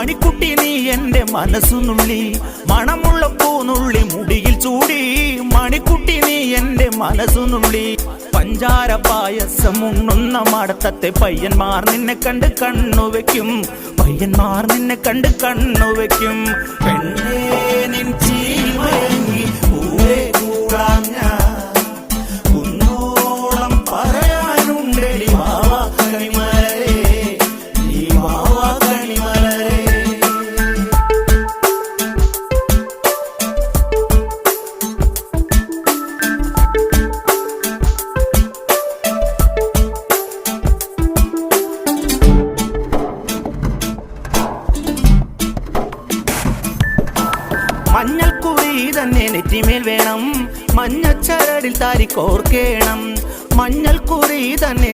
മണിക്കുട്ടി നീ എൻ്റെ മനസ്സുനുള്ളി, മണമുള്ള പൂനുള്ളി മുടിയിൽ ചൂടി. മണിക്കുട്ടി നീ എൻ്റെ മനസ്സുനുള്ളി, പഞ്ചാര പായസം ഉണ്ണുന്ന മടത്തത്തെ പയ്യന്മാർ നിന്നെ കണ്ട് കണ്ണുവെക്കും, പയ്യന്മാർ നിന്നെ കണ്ട് കണ്ണുവെക്കും. പെണ്ണേ നിൻ ചീമയങ്ങി പൂവേ കൂടാൻ ഞാൻ, കുന്നോളം പറയാനുണ്ടെടി വാവാ കണിമലരേ, നീ വാവാ കണിമലരേ. മഞ്ഞൾക്കുറി തന്നെ നെറ്റിമേൽ വേണം, മഞ്ഞച്ചരടിൽ താരി കോർക്കേണം. മഞ്ഞൾക്കുറി തന്നെ